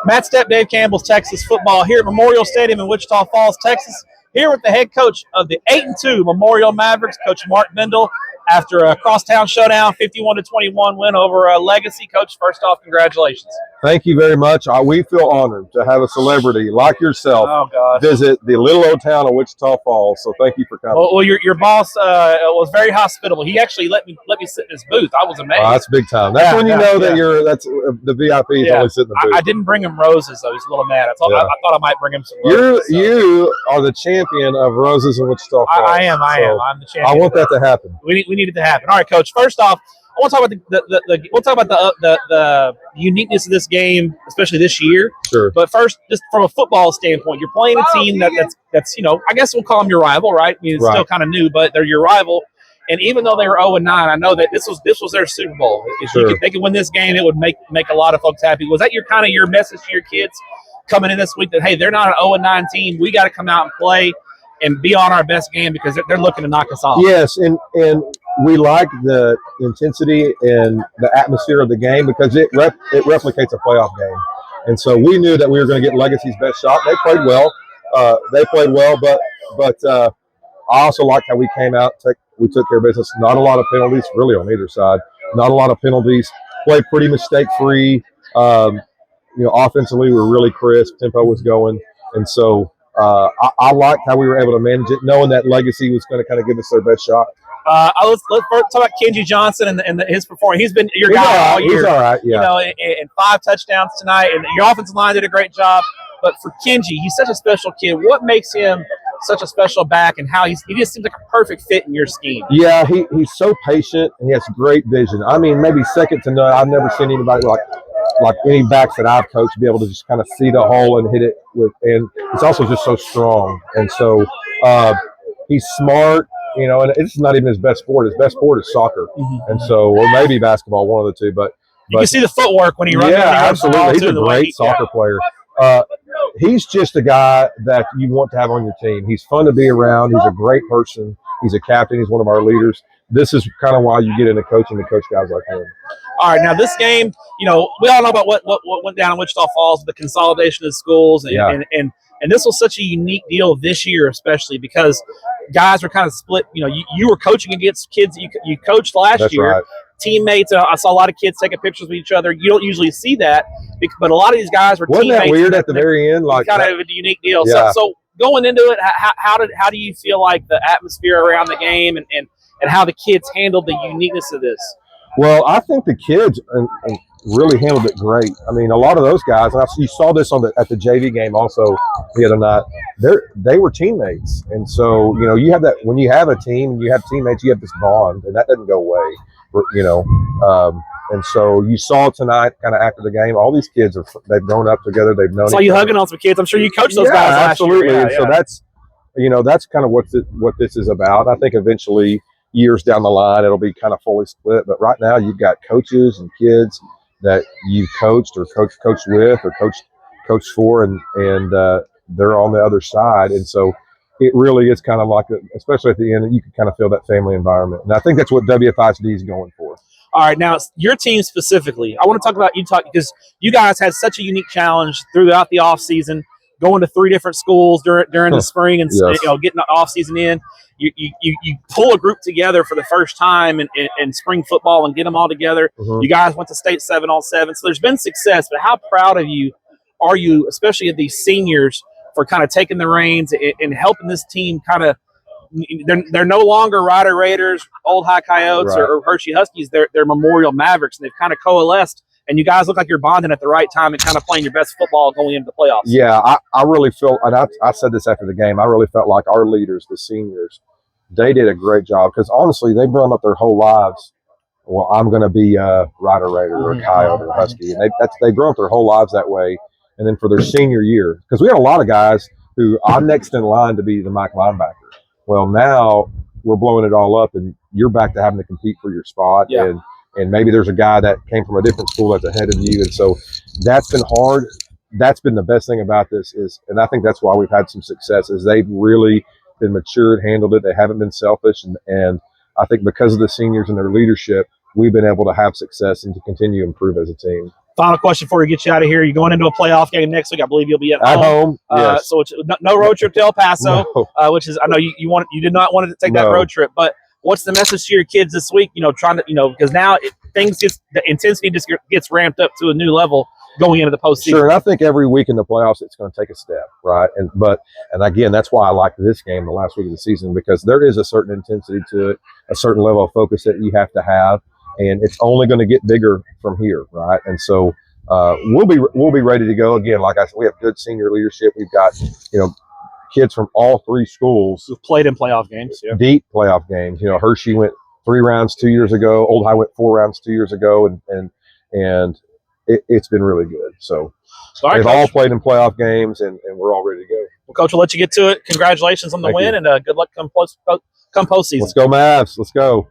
Matt Stepp, Dave Campbell's Texas football here at Memorial Stadium in Wichita Falls, Texas. Here with the head coach of the 8-2 Memorial Mavericks, Coach Marc Bindel, after a crosstown showdown, 51-21 win over Legacy. Coach, first off, congratulations. Thank you very much. We feel honored to have a celebrity like yourself visit the little old town of Wichita Falls. So thank you for coming. Well, your boss was very hospitable. He actually let me sit in his booth. I was amazed. That's big time. That's when you know that that's the VIPs only sit in the booth. I didn't bring him roses though. He's a little mad. I thought I might bring him some roses. You are the champion of roses in Wichita Falls. I am. I'm the champion. I want that to happen. We need it to happen. All right, Coach. First off, I want to talk about the uniqueness of this game, especially this year. Sure. But first, just from a football standpoint, you're playing a team that's I guess we'll call them your rival, right? I mean, it's still kind of new, but they're your rival. And even though they were 0-9, I know that this was their Super Bowl. If they could win this game, it would make a lot of folks happy. Was that your message to your kids coming in this week that, hey, they're not an 0-9 team. We got to come out and play and be on our best game because they're looking to knock us off. Yes, and we like the intensity and the atmosphere of the game because it replicates a playoff game. And so we knew that we were going to get Legacy's best shot. They played well. But I also liked how we came out. We took care of business. Not a lot of penalties, really, on either side. Not a lot of penalties. Played pretty mistake-free. Offensively, we were really crisp. Tempo was going. And so I liked how we were able to manage it, knowing that Legacy was going to kind of give us their best shot. Let's first talk about Kenji Johnson and his performance. He's been your guy all year. He's all right, yeah. And 5 touchdowns tonight, and your offensive line did a great job. But for Kenji, he's such a special kid. What makes him such a special back, and how he just seems like a perfect fit in your scheme? Yeah, he's so patient, and he has great vision. I mean, maybe second to none. I've never seen anybody like any backs that I've coached be able to just kind of see the hole and hit it with. And it's also just so strong, and so he's smart. And it's not even his best sport. His best sport is soccer, and so, or maybe basketball, one of the two. But you can see the footwork when he runs. Yeah, absolutely. He's a great soccer player. He's just a guy that you want to have on your team. He's fun to be around. He's a great person. He's a captain. He's one of our leaders. This is kind of why you get into coaching to coach guys like him. All right, now this game, we all know about what went down in Wichita Falls, the consolidation of schools, and this was such a unique deal this year, especially because guys were kind of split. You were coaching against kids that you coached last year. Right. Teammates. I saw a lot of kids taking pictures with each other. You don't usually see that, but a lot of these guys were teammates. Wasn't that weird at the very end? Kind of a unique deal. Yeah. So going into it, how do you feel like the atmosphere around the game and how the kids handled the uniqueness of this? Well, I think the kids really handled it great. I mean, a lot of those guys, and you saw this at the JV game also the other night. They were teammates, and so you have that when you have a team, and you have teammates, you have this bond, and that doesn't go away. And so you saw tonight, kind of after the game, all these kids they've grown up together. They've known. So you hugging on some kids. I'm sure you coached those guys last year. Absolutely. And so that's kind of what this is about. I think eventually, years down the line, it'll be kind of fully split. But right now, you've got coaches and kids that you've coached or coached with or coached for, and they're on the other side. And so it really is kind of like, especially at the end, you can kind of feel that family environment. And I think that's what WFISD is going for. All right, now your team specifically, I want to talk about because you guys had such a unique challenge throughout the off season, going to 3 different schools during the spring and getting the off season in. You pull a group together for the first time in spring football and get them all together. Mm-hmm. You guys went to state 7-on-7, so there's been success. But how proud of you are you, especially of these seniors, for kind of taking the reins and helping this team kind of? They're no longer Rider Raiders, Old High Coyotes, right, or Hershey Huskies. They're Memorial Mavericks, and they've kind of coalesced. And you guys look like you're bonding at the right time and kind of playing your best football going into the playoffs. Yeah, I really feel, and I said this after the game, I really felt like our leaders, the seniors, they did a great job because honestly, they've grown up their whole lives. Well, I'm going to be a Rider Raider or a Coyote or a Husky, and they've grown up their whole lives that way. And then for their senior year, because we had a lot of guys who I'm next in line to be the Mike linebacker. Well, now we're blowing it all up, and you're back to having to compete for your spot. Yeah. And maybe there's a guy that came from a different school that's ahead of you. And so that's been hard. That's been the best thing about this and I think that's why we've had some success, is they've really been matured, handled it. They haven't been selfish. And I think because of the seniors and their leadership, we've been able to have success and to continue to improve as a team. Final question before we get you out of here. You're going into a playoff game next week. I believe you'll be at home. Yes. So it's no road trip to El Paso, No. which is, I know you did not want to take that road trip, but what's the message to your kids this week? Trying to, because now the intensity just gets ramped up to a new level going into the postseason. Sure, and I think every week in the playoffs it's going to take a step, right? And again, that's why I like this game the last week of the season, because there is a certain intensity to it, a certain level of focus that you have to have, and it's only going to get bigger from here, right? And so we'll be ready to go again. Like I said, we have good senior leadership. We've got kids from all three schools who've played in playoff games, deep playoff games. Hershey went 3 rounds 2 years ago. Old High went 4 rounds 2 years ago, and it's been really good. So they've all played in playoff games, and we're all ready to go. Well, Coach, we'll let you get to it. Congratulations on the win, and good luck come postseason. Let's go, Mavs. Let's go.